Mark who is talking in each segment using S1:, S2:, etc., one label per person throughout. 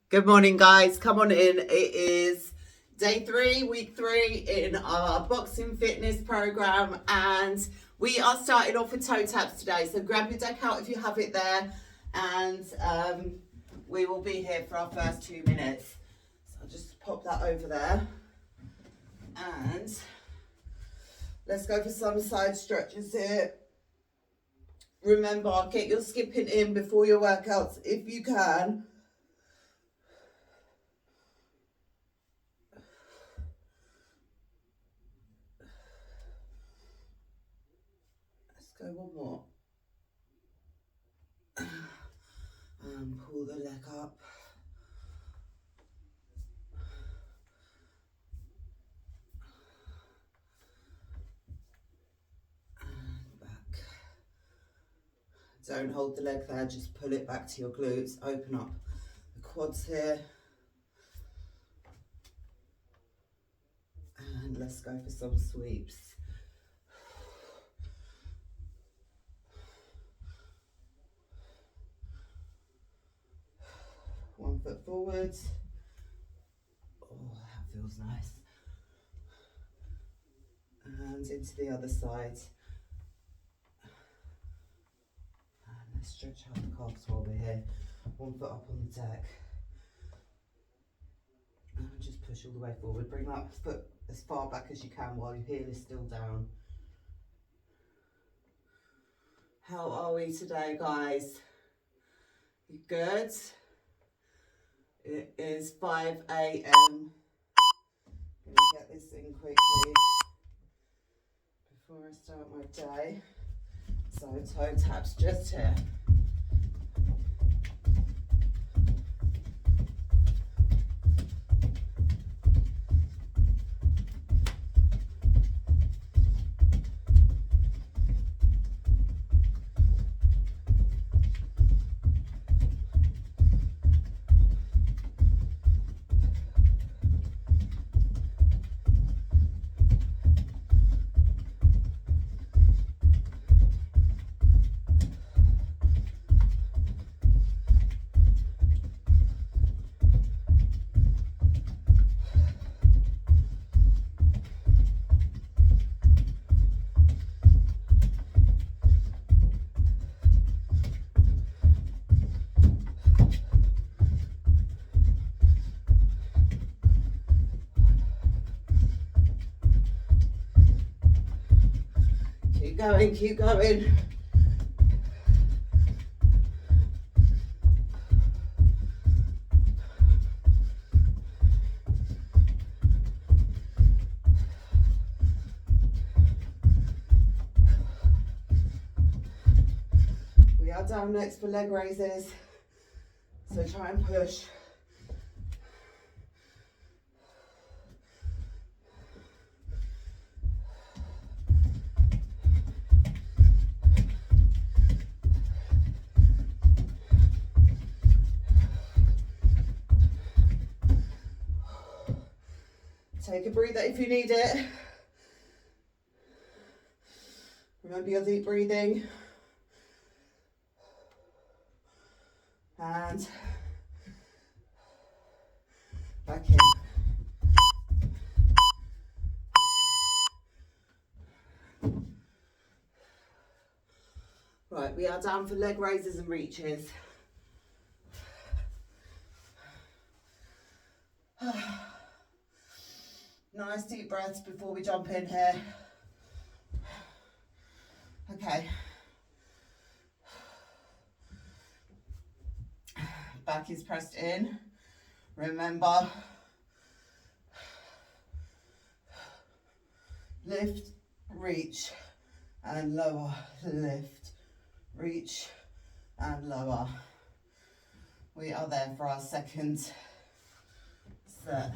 S1: Good morning, guys. Come on in. It is day 3, week 3 in our boxing fitness program, and we are starting off with toe taps today. So grab your deck out if you have it there, and we will be here for our first 2 minutes. So I'll just pop that over there, and let's go for some side stretches here. Remember, get your skipping in before your workouts if you can. Go one more. And pull the leg up. And back. Don't hold the leg there, just pull it back to your glutes. Open up the quads here. And let's go for some sweeps. One foot forward. Oh, that feels nice. And into the other side. And let's stretch out the calves while we're here. One foot up on the deck. And just push all the way forward. Bring that foot as far back as you can while your heel is still down. How are we today, guys? You good? It is 5 a.m. Gonna get this in quickly before I start my day. So toe taps just here. Keep going. We are down next for leg raises, so try and push. Take a breather if you need it. Remember your deep breathing. And back in. Right, we are down for leg raises and reaches. Nice deep breaths before we jump in here. Okay. Back is pressed in. Remember, lift, reach, and lower. Lift, reach, and lower. We are there for our second set.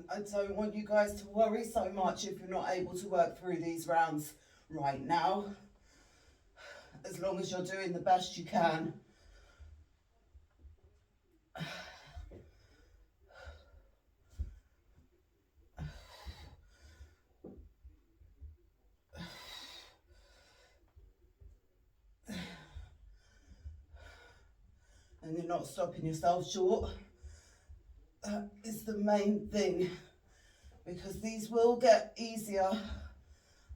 S1: I don't want you guys to worry so much if you're not able to work through these rounds right now. as long as you're doing the best you can. And you're not stopping yourself short. That is the main thing, because these will get easier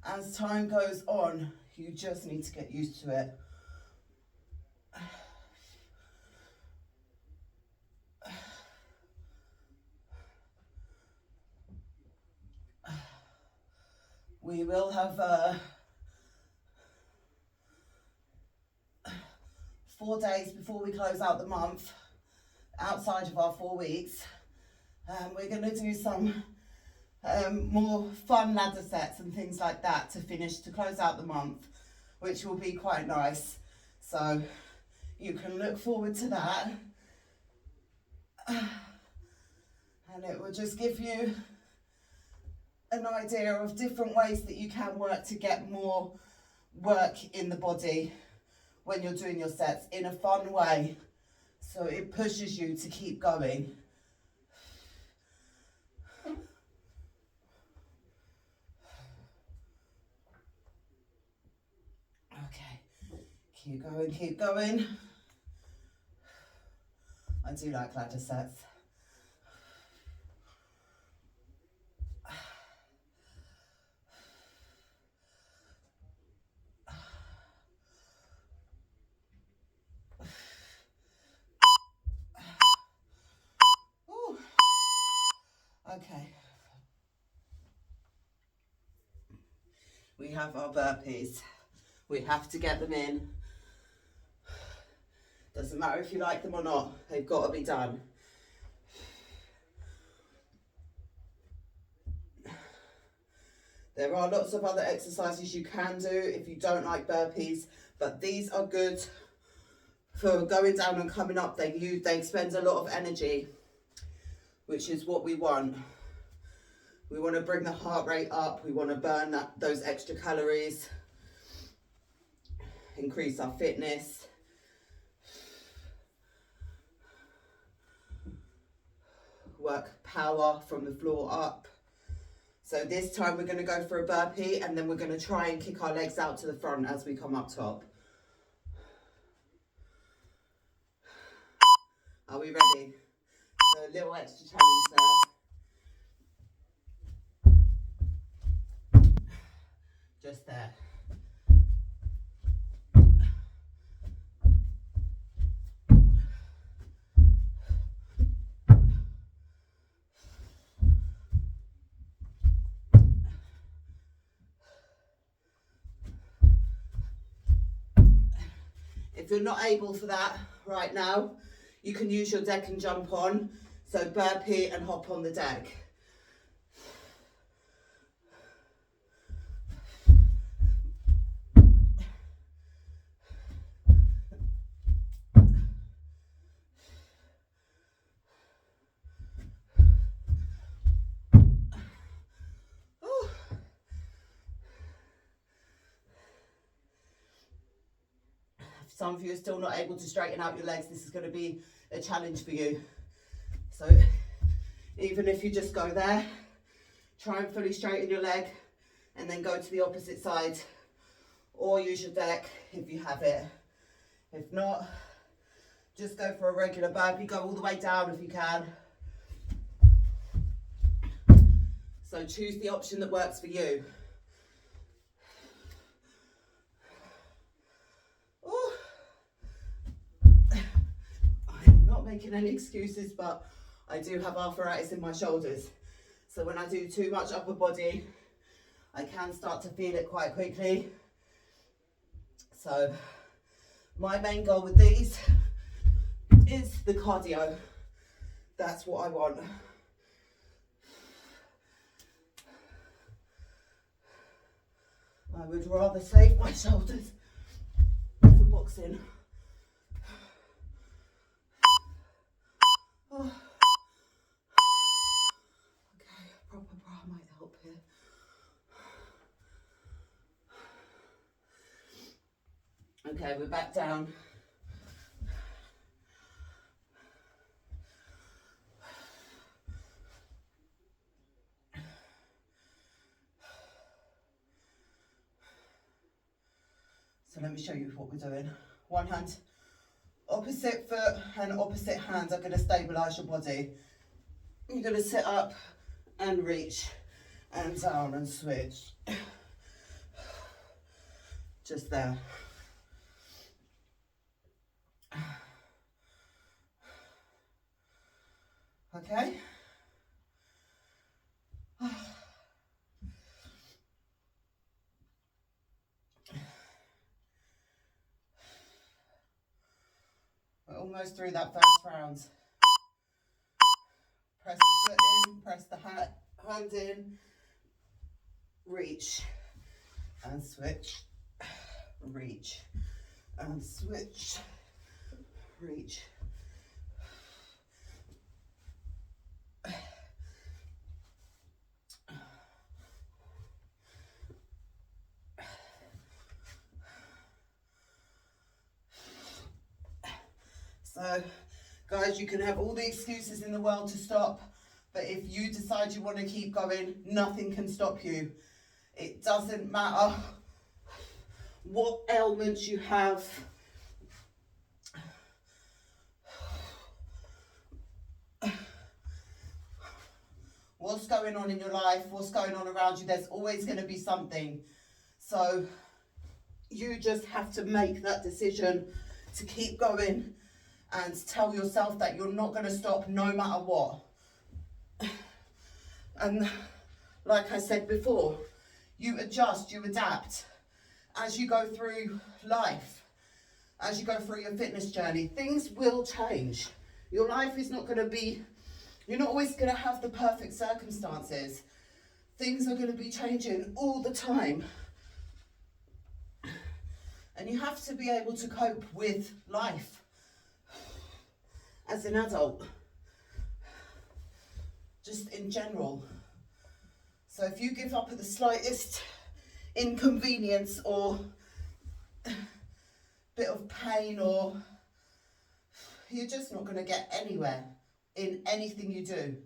S1: as time goes on. You just need to get used to it. We will have 4 days before we close out the month, outside of our 4 weeks. We're going to do some more fun ladder sets and things like that to close out the month, which will be quite nice. So you can look forward to that. And it will just give you an idea of different ways that you can work to get more work in the body when you're doing your sets in a fun way. So it pushes you to keep going. Okay, keep going, keep going. I do like ladder sets. Ooh. Okay. We have our burpees. We have to get them in. Doesn't matter if you like them or not, they've got to be done. There are lots of other exercises you can do if you don't like burpees, but these are good for going down and coming up. They expend a lot of energy, which is what we want. We want to bring the heart rate up. We want to burn those extra calories, increase our fitness. Work power from the floor up. So this time we're going to go for a burpee, and then we're going to try and kick our legs out to the front as we come up top. Are we ready? So a little extra challenge there. Just there. If you're not able for that right now, you can use your deck and jump on. So burpee and hop on the deck. Some of you are still not able to straighten out your legs. This is going to be a challenge for you. So even if you just go there, try and fully straighten your leg and then go to the opposite side, or use your deck if you have it. If not, just go for a regular burpee. Go all the way down if you can. So choose the option that works for you. Making any excuses, but I do have arthritis in my shoulders, so when I do too much upper body I can start to feel it quite quickly. So my main goal with these is the cardio. That's what I want. I would rather save my shoulders for boxing. Oh. Okay, a proper bra might help here. Okay, we're back down. So let me show you what we're doing. One hand, opposite foot and opposite hands are going to stabilise your body. You're going to sit up and reach and down and switch. Just there. Okay? We're almost through that first round. Press the foot in, press the hand in, reach and switch, reach and switch, reach. So, guys, you can have all the excuses in the world to stop, but if you decide you want to keep going, nothing can stop you. It doesn't matter what ailments you have. What's going on in your life, what's going on around you, there's always going to be something. So you just have to make that decision to keep going and tell yourself that you're not going to stop no matter what. And like I said before, you adjust, you adapt as you go through life, as you go through your fitness journey. Things will change. Your life is not going to be, you're not always going to have the perfect circumstances. Things are going to be changing all the time. And you have to be able to cope with life as an adult, just in general. So if you give up at the slightest inconvenience or bit of pain, or you're just not going to get anywhere in anything you do,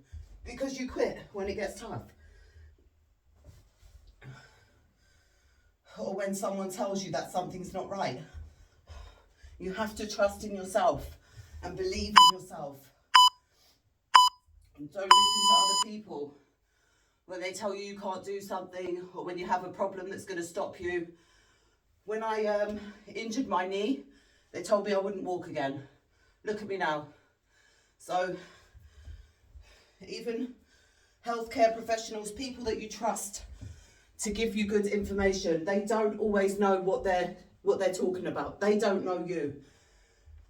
S1: because you quit when it gets tough. Or when someone tells you that something's not right. You have to trust in yourself and believe in yourself. And don't listen to other people when they tell you you can't do something, or when you have a problem that's going to stop you. When I injured my knee, they told me I wouldn't walk again. Look at me now. So even healthcare professionals, people that you trust to give you good information, they don't always know what they're talking about. They don't know you.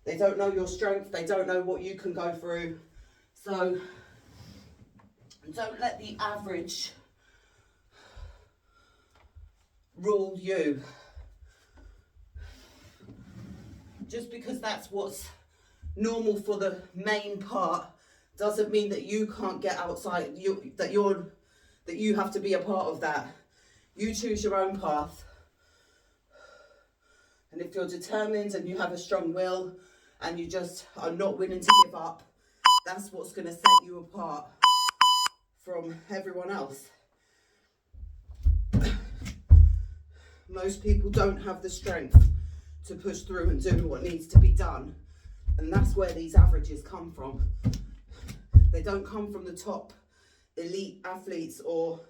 S1: They don't know your strength. They don't know what you can go through. So don't let the average rule you. Just because that's what's normal for the main part doesn't mean that you can't get outside, that you have to be a part of that. You choose your own path. And if you're determined and you have a strong will and you just are not willing to give up, that's what's going to set you apart from everyone else. Most people don't have the strength to push through and do what needs to be done. And that's where these averages come from. They don't come from the top elite athletes, or,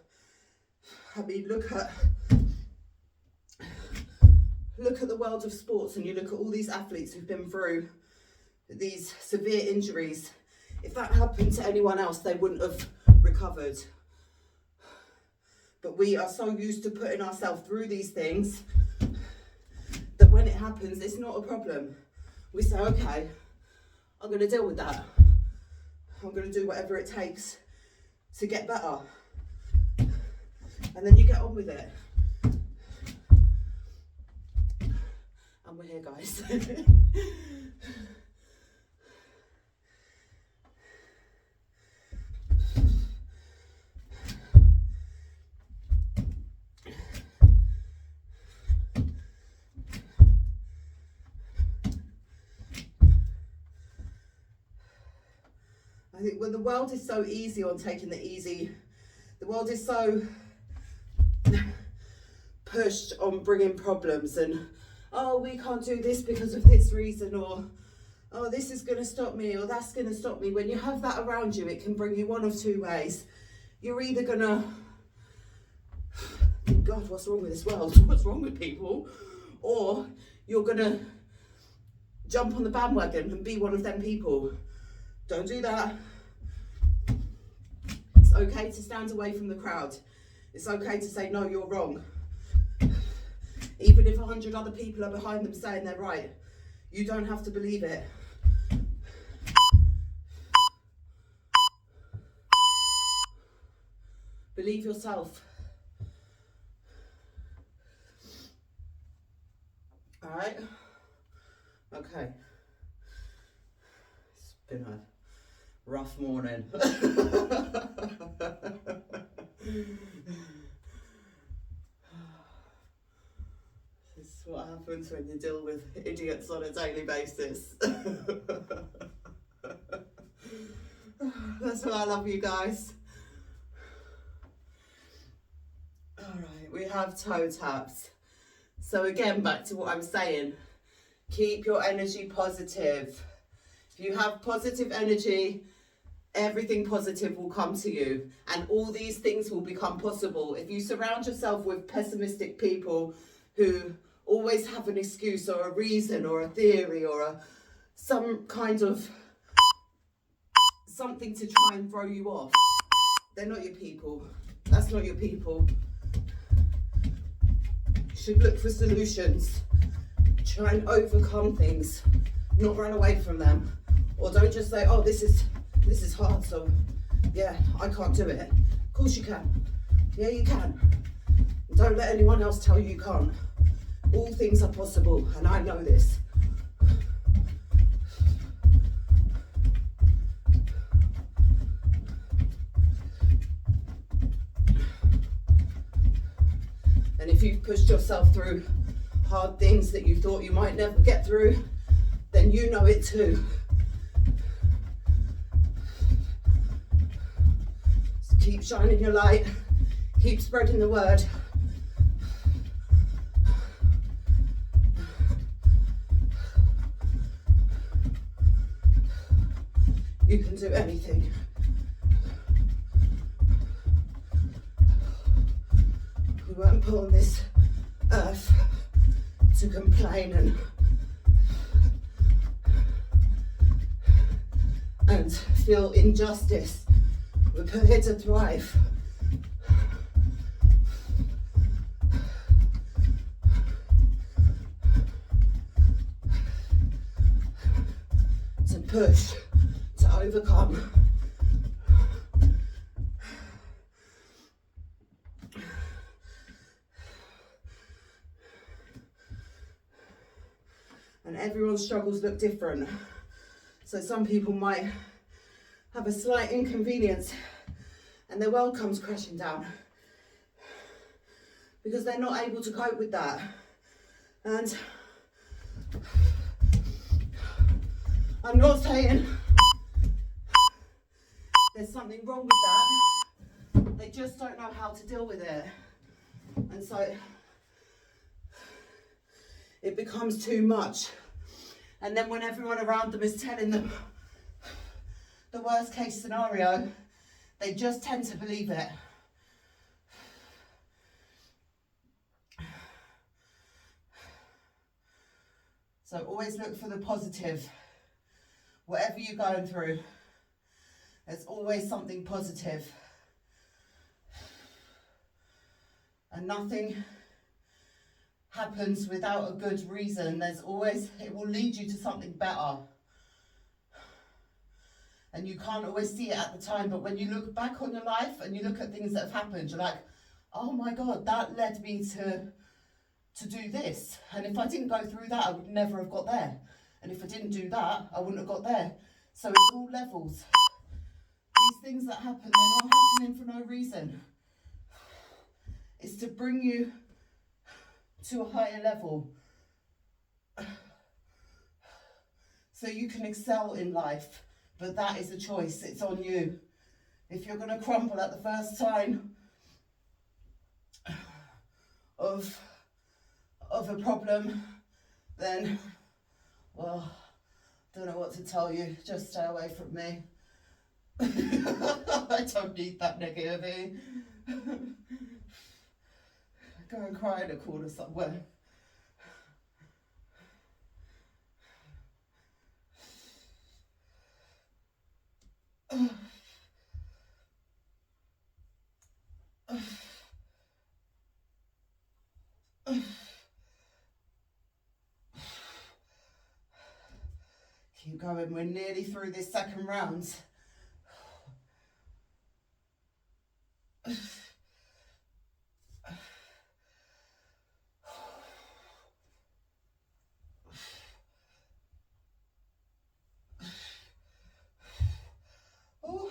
S1: I mean, look at the world of sports, and you look at all these athletes who've been through these severe injuries. If that happened to anyone else, they wouldn't have recovered. But we are so used to putting ourselves through these things that when it happens, it's not a problem. We say, okay, I'm going to deal with that. I'm going to do whatever it takes to get better. And then you get on with it. And we're here, guys. I think when the world is so easy on taking the easy, the world is so pushed on bringing problems and, oh, we can't do this because of this reason, or, oh, this is going to stop me, or that's going to stop me. When you have that around you, it can bring you one of two ways. You're either going to, God, what's wrong with this world? What's wrong with people? Or you're going to jump on the bandwagon and be one of them people. Don't do that. It's okay to stand away from the crowd. It's okay to say, no, you're wrong. Even if 100 other people are behind them saying they're right, you don't have to believe it. Believe yourself. All right? Okay. It's been a rough morning. This is what happens when you deal with idiots on a daily basis. That's why I love you guys. Alright, we have toe taps. So again, back to what I was saying, keep your energy positive. If you have positive energy, everything positive will come to you, and all these things will become possible. If you surround yourself with pessimistic people who always have an excuse or a reason or a theory or some kind of something to try and throw you off, they're not your people. That's not your people. You should look for solutions. Try and overcome things, not run away from them. Or don't just say, oh, this is hard, so yeah, I can't do it. Of course you can. Yeah, you can. Don't let anyone else tell you can't. All things are possible, and I know this. And if you've pushed yourself through hard things that you thought you might never get through, then you know it too. So keep shining your light, keep spreading the word. You can do anything. We weren't put on this earth to complain and feel injustice. We're put here to thrive. To push, to overcome. And everyone's struggles look different. So some people might have a slight inconvenience and their world comes crashing down because they're not able to cope with that. And I'm not saying there's something wrong with that. They just don't know how to deal with it. And so it becomes too much. And then when everyone around them is telling them the worst case scenario, they just tend to believe it. So always look for the positive. Whatever you're going through, there's always something positive. And nothing happens without a good reason. There's always, it will lead you to something better. And you can't always see it at the time, but when you look back on your life and you look at things that have happened, you're like, oh my God, that led me to do this. And if I didn't go through that, I would never have got there. And if I didn't do that, I wouldn't have got there. So it's all levels. These things that happen, they're not happening for no reason. It's to bring you to a higher level so you can excel in life, But that is a choice. It's on you. If you're going to crumble at the first sign of a problem, then, well, don't know what to tell you. Just stay away from me. I don't need that negativity. Go and cry in a corner somewhere. Keep going. We're nearly through this second round. Oh.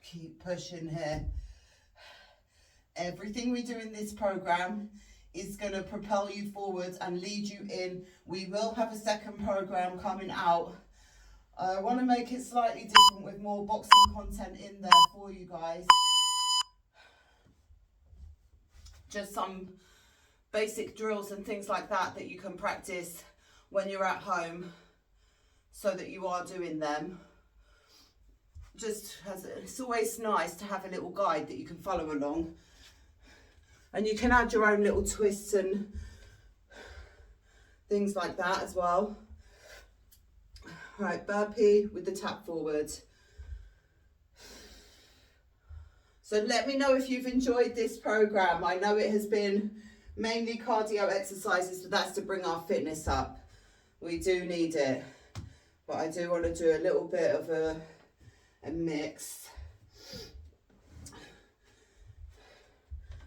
S1: Keep pushing here. Everything we do in this program is going to propel you forward and lead you in. We will have a second program coming out. I want to make it slightly different with more boxing content in there for you guys. Just some basic drills and things like that that you can practice when you're at home so that you are doing them. It's always nice to have a little guide that you can follow along. And you can add your own little twists and things like that as well. Right, burpee with the tap forward. So let me know if you've enjoyed this program. I know it has been mainly cardio exercises, but that's to bring our fitness up. We do need it. But I do want to do a little bit of a mix.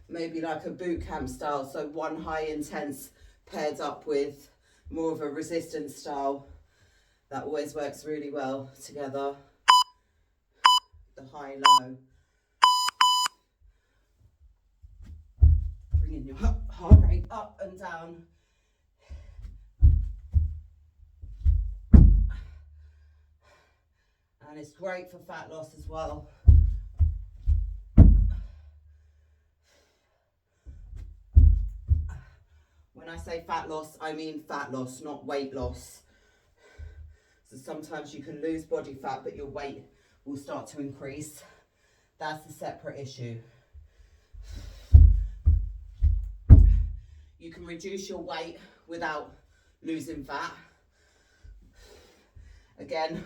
S1: Maybe like a boot camp style, so one high intense paired up with more of a resistance style. That always works really well together. The high low. Bringing your heart rate up and down. And it's great for fat loss as well. When I say fat loss, I mean fat loss, not weight loss. So sometimes you can lose body fat, but your weight will start to increase. That's a separate issue. You can reduce your weight without losing fat. Again,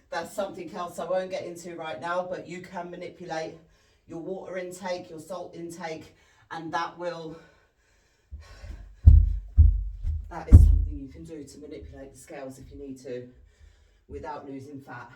S1: that's something else I won't get into right now, but you can manipulate your water intake, your salt intake, and that is something you can do to manipulate the scales if you need to without losing fat.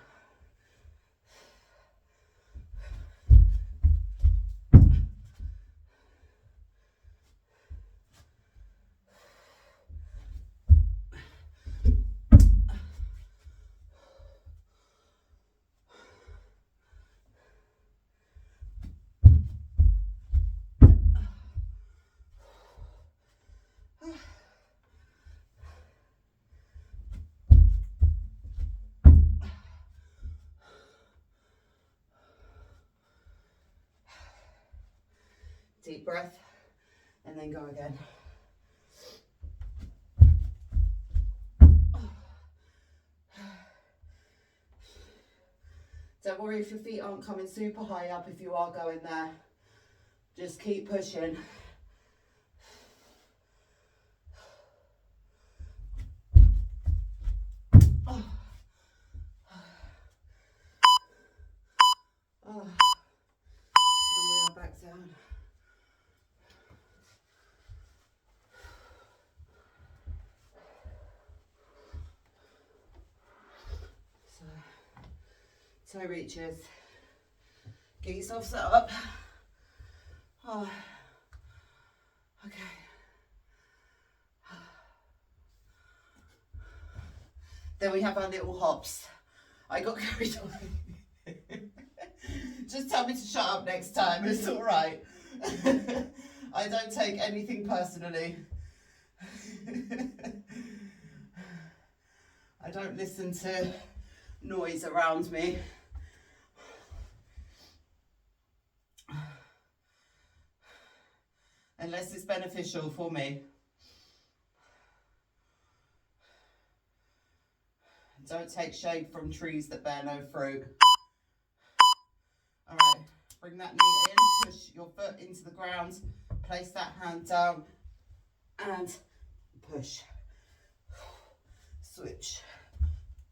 S1: Deep breath, and then go again. Don't worry if your feet aren't coming super high up if you are going there. Just keep pushing. And we are back down. Toe reaches. Get yourself set up. Oh. Okay. Then we have our little hops. I got carried away. Just tell me to shut up next time, it's all right. I don't take anything personally. I don't listen to noise around me. Unless it's beneficial for me. Don't take shade from trees that bear no fruit. Alright, bring that knee in, push your foot into the ground, place that hand down, and push. Switch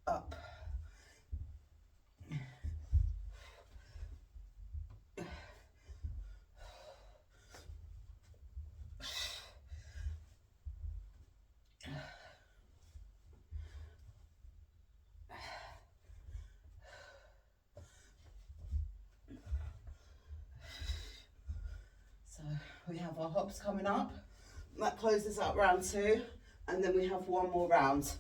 S1: up. So we have our hops coming up. That closes out round 2, and then we have one more round.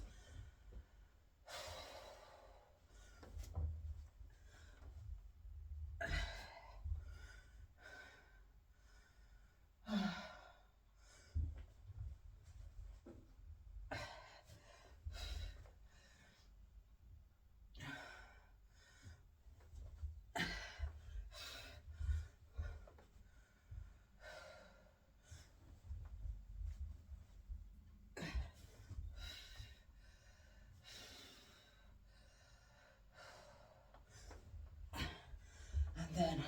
S1: Then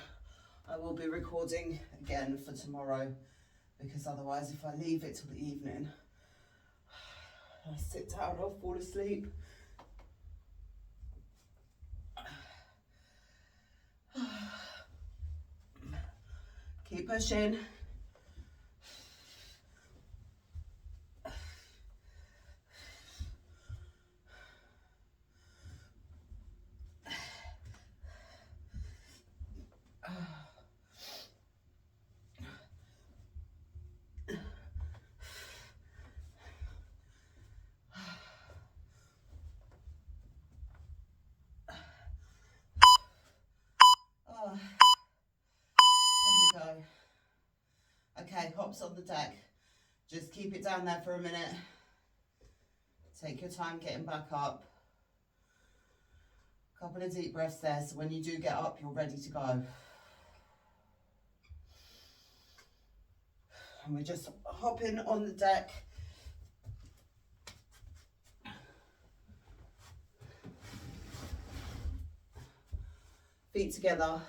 S1: I will be recording again for tomorrow, because otherwise if I leave it till the evening, I sit down, I'll fall asleep. Keep pushing. There we go. Okay, hops on the deck. Just keep it down there for a minute. Take your time getting back up. A couple of deep breaths there, so when you do get up, you're ready to go. And we're just hopping on the deck. Feet together.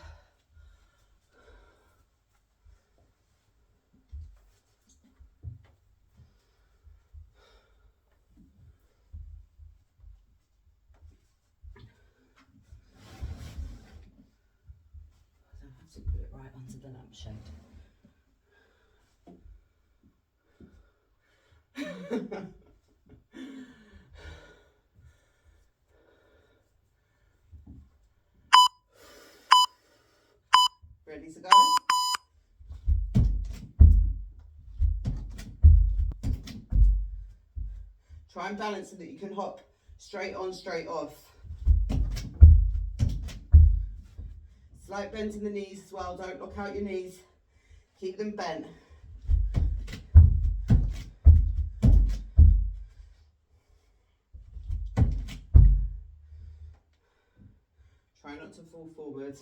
S1: I don't have to put it right under the lampshade. Ready to go? Try and balance so that you can hop straight on, straight off. Slight bend in the knees as well, don't lock out your knees. Keep them bent. Try not to fall forward.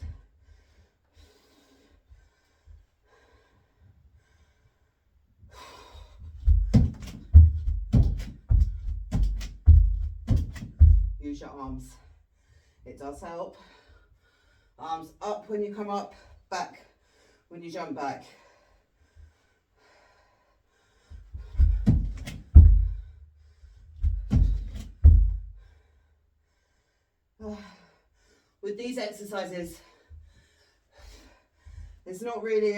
S1: Use your arms. It does help. Arms up when you come up, back when you jump back. With these exercises, it's not really,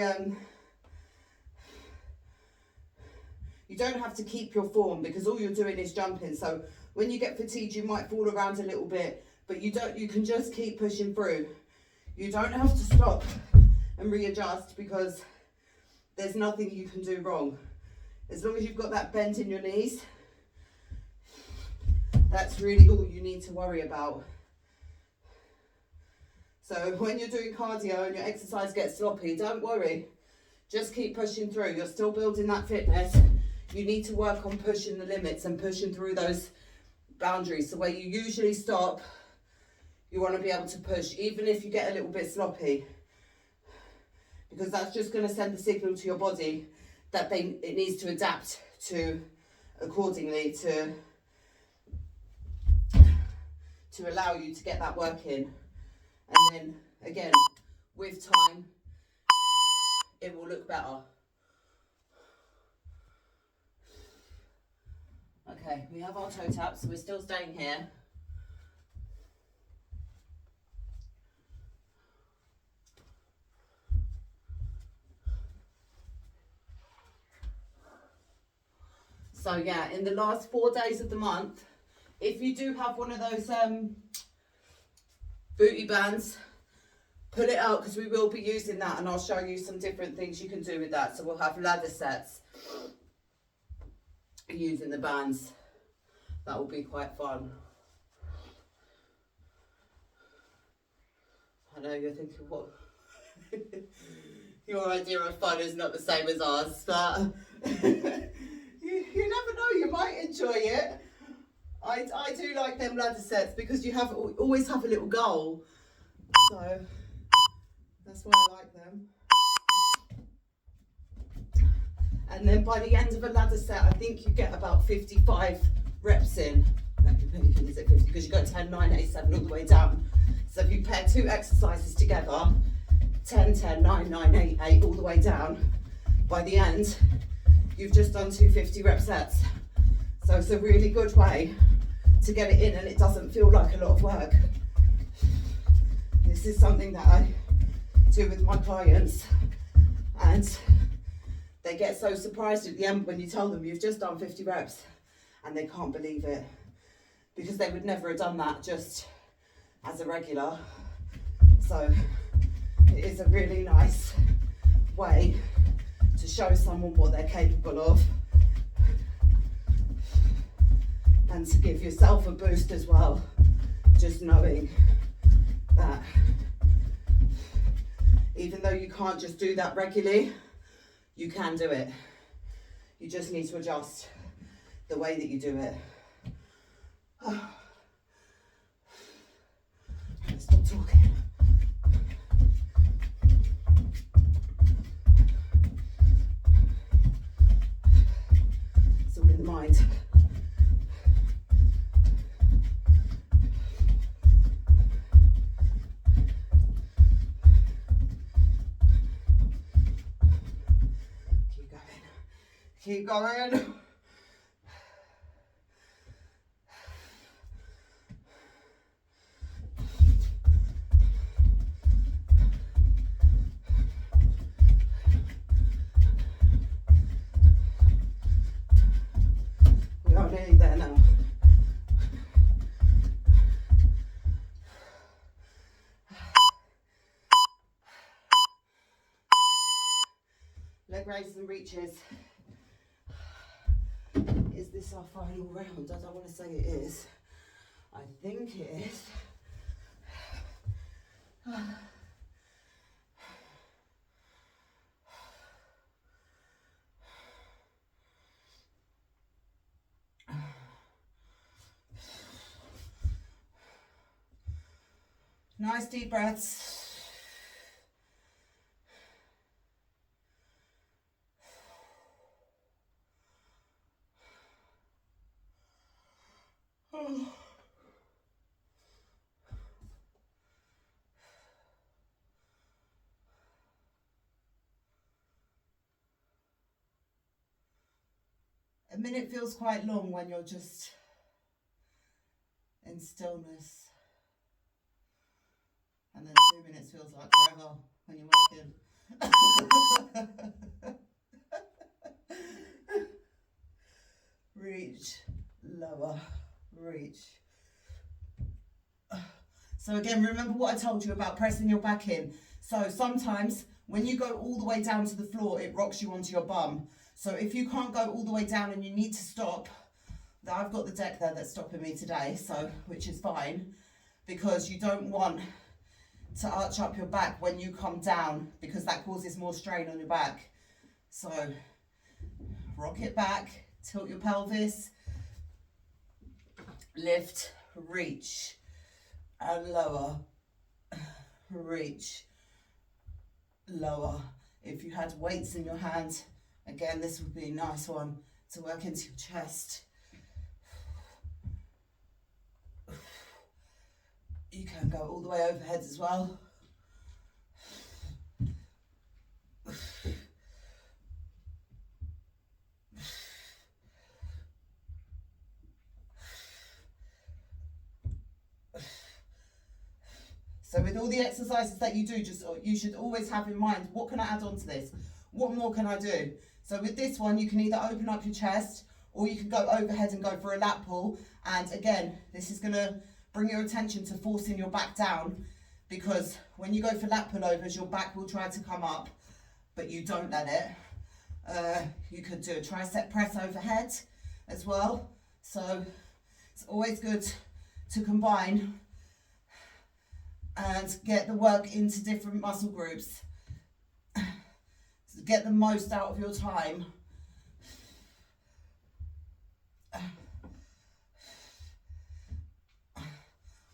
S1: you don't have to keep your form because all you're doing is jumping. So when you get fatigued, you might fall around a little bit, but you can just keep pushing through. You don't have to stop and readjust, because there's nothing you can do wrong. As long as you've got that bend in your knees, that's really all you need to worry about. So when you're doing cardio and your exercise gets sloppy, don't worry. Just keep pushing through. You're still building that fitness. You need to work on pushing the limits and pushing through those boundaries. So where you usually stop, you want to be able to push, even if you get a little bit sloppy, because that's just going to send the signal to your body that it needs to adapt to accordingly to allow you to get that work in. And then again, with time, it will look better. Okay, we have our toe taps, so we're still staying here. So yeah, in the last 4 days of the month, if you do have one of those booty bands, pull it out, because we will be using that, and I'll show you some different things you can do with that. So we'll have ladder sets using the bands. That will be quite fun. I know you're thinking, what? Your idea of fun is not the same as ours, but you never know, you might enjoy it. I do like them ladder sets, because you always have a little goal. So that's why I like them. And then by the end of a ladder set, I think you get about 55 reps in. Is it 50? Because you go 10, 9, 8, 7 all the way down. So if you pair 2 exercises together, 10, 10, 9, 9, 8, 8, all the way down, by the end, you've just done 2 50 rep sets. So it's a really good way to get it in, and it doesn't feel like a lot of work. This is something that I do with my clients, and they get so surprised at the end when you tell them you've just done 50 reps, and they can't believe it, because they would never have done that just as a regular. So it is a really nice way to show someone what they're capable of, and to give yourself a boost as well, just knowing that even though you can't just do that regularly, you can do it. You just need to adjust the way that you do it. Let's stop talking. It's all in the mind. Keep going. We are nearly there now. Leg raises and reaches. Is this our final round? I don't want to say it is. I think it is. Nice deep breaths. A minute feels quite long when you're just in stillness. And then 2 minutes feels like forever when you're working. Reach, lower, reach. So again, remember what I told you about pressing your back in. So sometimes when you go all the way down to the floor, it rocks you onto your bum. So if you can't go all the way down and you need to stop, I've got the deck there that's stopping me today, so which is fine, because you don't want to arch up your back when you come down, because that causes more strain on your back. So rock it back, tilt your pelvis, lift, reach, and lower, reach, lower. If you had weights in your hand, again, this would be a nice one to work into your chest. You can go all the way overhead as well. So with all the exercises that you do, you should always have in mind, what can I add on to this? What more can I do? So with this one, you can either open up your chest, or you can go overhead and go for a lat pull. And again, this is going to bring your attention to forcing your back down, because when you go for lat pullovers, your back will try to come up, but you don't let it. You could do a tricep press overhead as well. So it's always good to combine and get the work into different muscle groups. Get the most out of your time.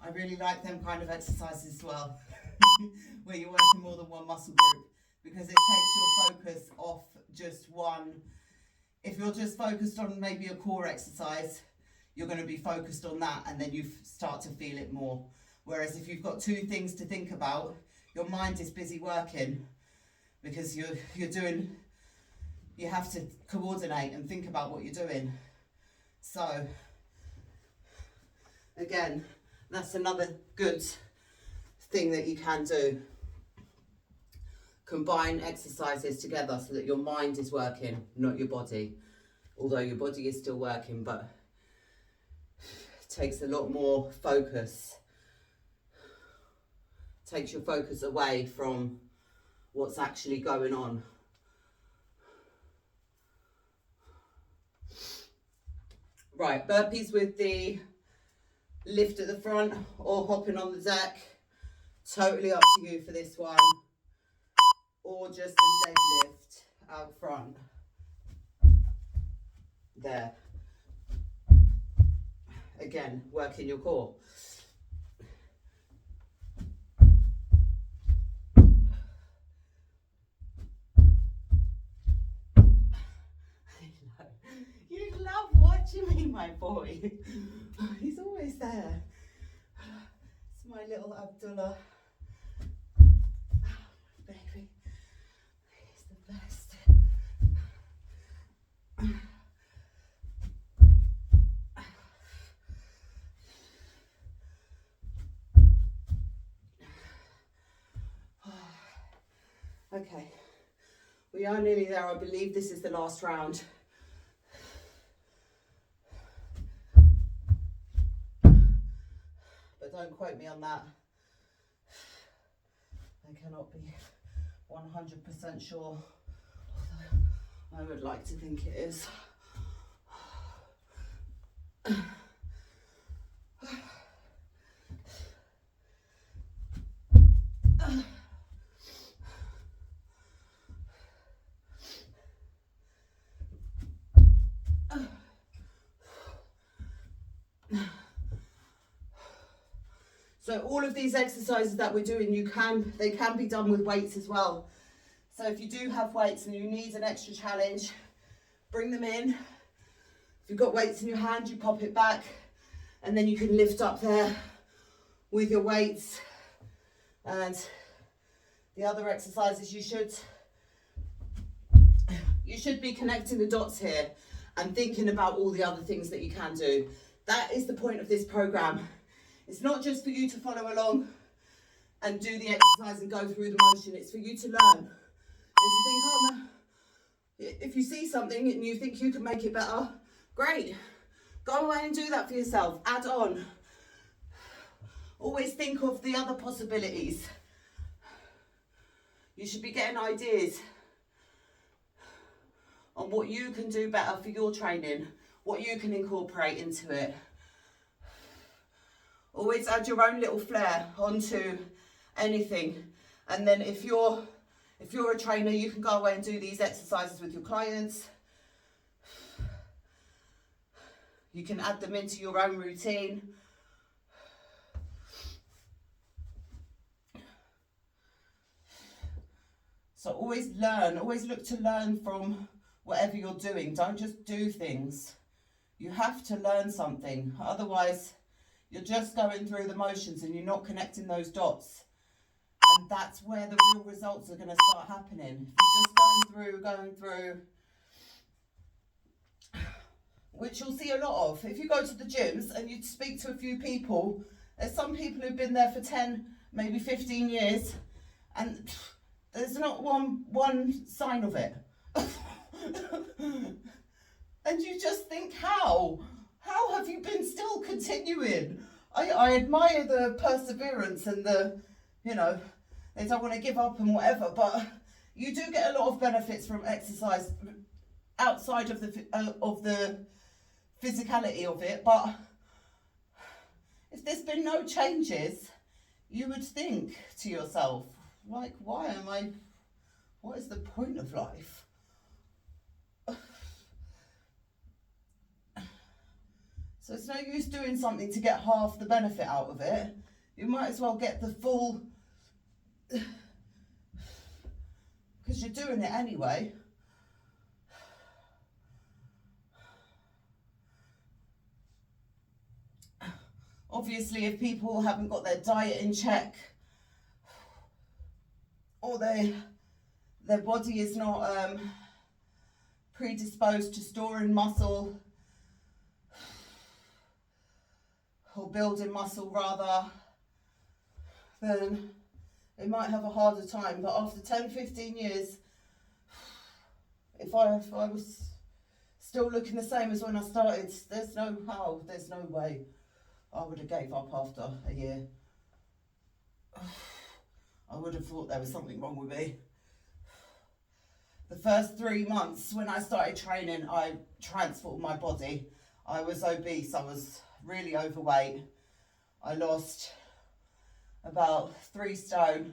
S1: I really like them kind of exercises as well, where you're working more than one muscle group, because it takes your focus off just one. If you're just focused on maybe a core exercise, you're going to be focused on that, and then you start to feel it more. Whereas if you've got two things to think about, your mind is busy working, because you have to coordinate and think about what you're doing. So again, that's another good thing that you can do. Combine exercises together so that your mind is working, not your body. Although your body is still working, but it takes a lot more focus. Takes your focus away from what's actually going on. Right, burpees with the lift at the front or hopping on the deck. Totally up to you for this one. Or just a leg lift out front. There. Again, working your core. You love watching me, my boy. He's always there. It's my little Abdullah. Oh, baby. He's the best. Okay, we are nearly there. I believe this is the last round. But don't quote me on that. I cannot be 100% sure, although I would like to think it is. So all of these exercises that we're doing, they can be done with weights as well. So if you do have weights and you need an extra challenge, bring them in. If you've got weights in your hand, you pop it back, and then you can lift up there with your weights. And the other exercises, you should be connecting the dots here and thinking about all the other things that you can do. That is the point of this program. It's not just for you to follow along and do the exercise and go through the motion. It's for you to learn and to think, oh, if you see something and you think you can make it better, great. Go away and do that for yourself. Add on. Always think of the other possibilities. You should be getting ideas on what you can do better for your training, what you can incorporate into it. Always add your own little flair onto anything. And then if you're a trainer, you can go away and do these exercises with your clients. You can add them into your own routine. So always learn, always look to learn from whatever you're doing. Don't just do things. You have to learn something. Otherwise, you're just going through the motions and you're not connecting those dots. And that's where the real results are going to start happening. If you're just going through, which you'll see a lot of. If you go to the gyms and you speak to a few people, there's some people who've been there for 10, maybe 15 years, and there's not one sign of it. And you just think, how have you been still continuing? I admire the perseverance and the, they don't want to give up and whatever, but you do get a lot of benefits from exercise outside of the physicality of it. But if there's been no changes, you would think to yourself, like, what is the point of life? So it's no use doing something to get half the benefit out of it. You might as well get the full, because you're doing it anyway. Obviously, if people haven't got their diet in check, or their body is not predisposed to storing muscle, or building muscle rather, then they might have a harder time. But after 10-15 years, if I was still looking the same as when I started, there's no way I would have gave up after a year. I would have thought there was something wrong with me. The first 3 months when I started training, I transformed my body. I was obese, I was really overweight. I lost about 3 stone,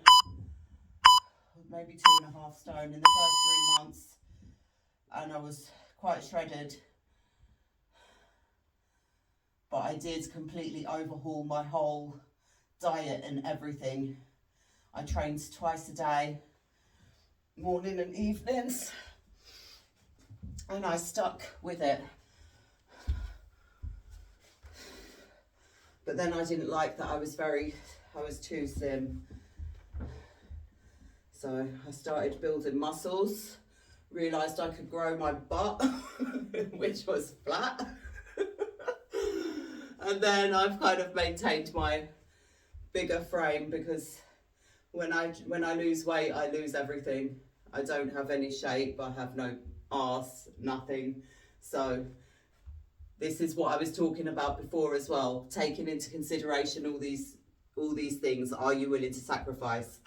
S1: maybe 2.5 stone in the first 3 months, and I was quite shredded. But I did completely overhaul my whole diet and everything. I trained twice a day, morning and evenings, and I stuck with it. But then I didn't like that I was too slim. So I started building muscles, realised I could grow my butt, which was flat. And then I've kind of maintained my bigger frame, because when I lose weight, I lose everything. I don't have any shape, I have no arse, nothing. So this is what I was talking about before as well, taking into consideration all these things. Are you willing to sacrifice?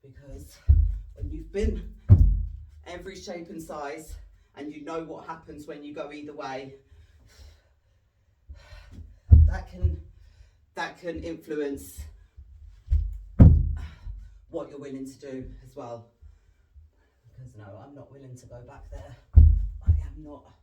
S1: Because when you've been every shape and size, and you know what happens when you go either way, that can influence what you're willing to do as well. Because no, I'm not willing to go back there. I am not.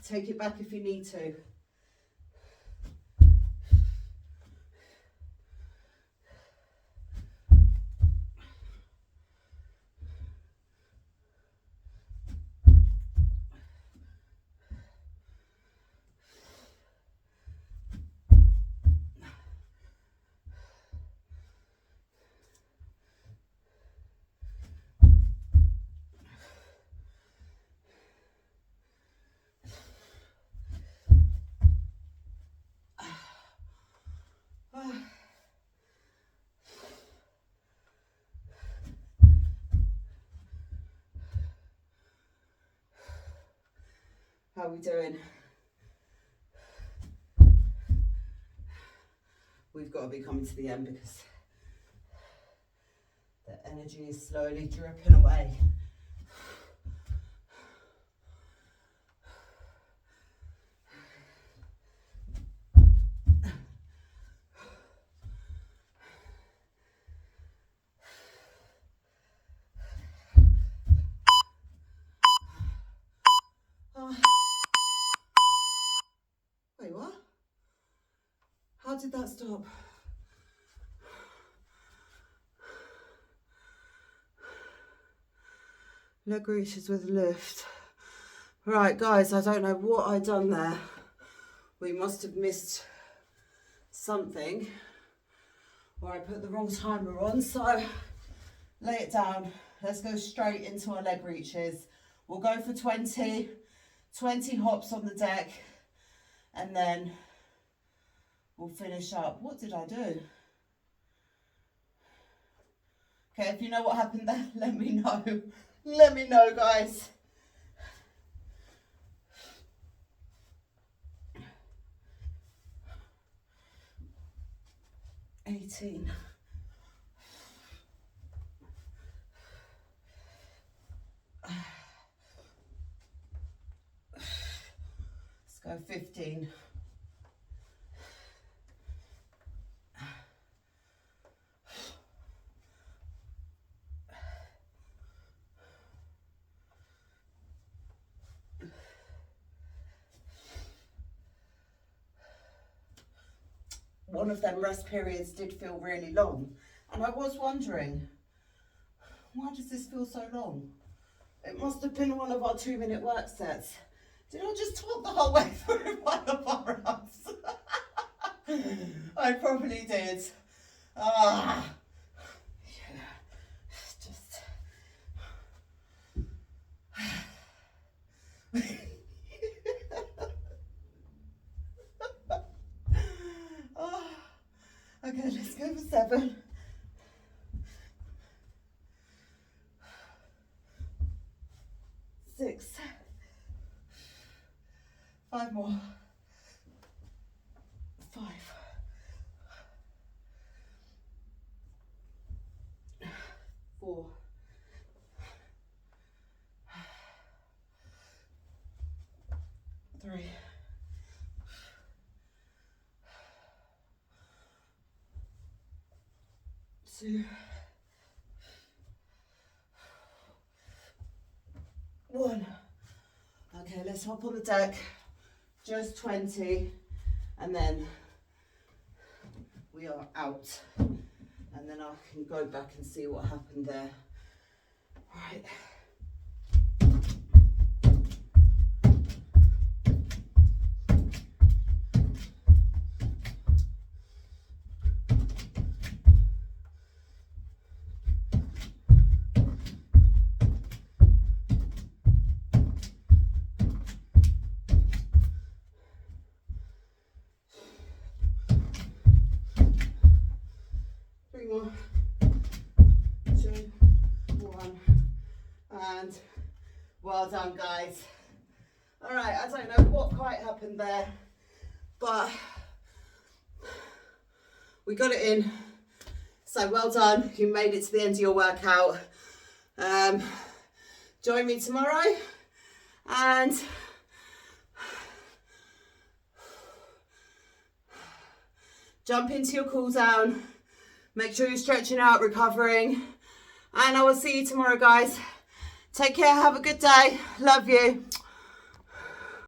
S1: Take it back if you need to. How are we doing? We've got to be coming to the end because the energy is slowly dripping away. Wait, what? How did that stop? Leg reaches with lift. Right, guys, I don't know what I done there. We must have missed something, or I put the wrong timer on. So lay it down. Let's go straight into our leg reaches. We'll go for 20 hops on the deck, and then we'll finish up. What did I do? Okay, if you know what happened there, let me know. Let me know, guys. Let's go 15. One of them rest periods did feel really long, and I was wondering, why does this feel so long? It must have been one of our 2-minute work sets. Did I just talk the whole way through one of our ups? I probably did. Yeah, just... Okay, let's go for 7. 6. 5 more. 5. 4. 3. 2. 1. Okay, let's hop on the deck. Just 20, and then we are out. And then I can go back and see what happened there. All right. More. 2, 1, and well done, guys. All right, I don't know what quite happened there, but we got it in. So well done, you made it to the end of your workout. Join me tomorrow, and jump into your cool down. Make sure you're stretching out, recovering. And I will see you tomorrow, guys. Take care. Have a good day. Love you.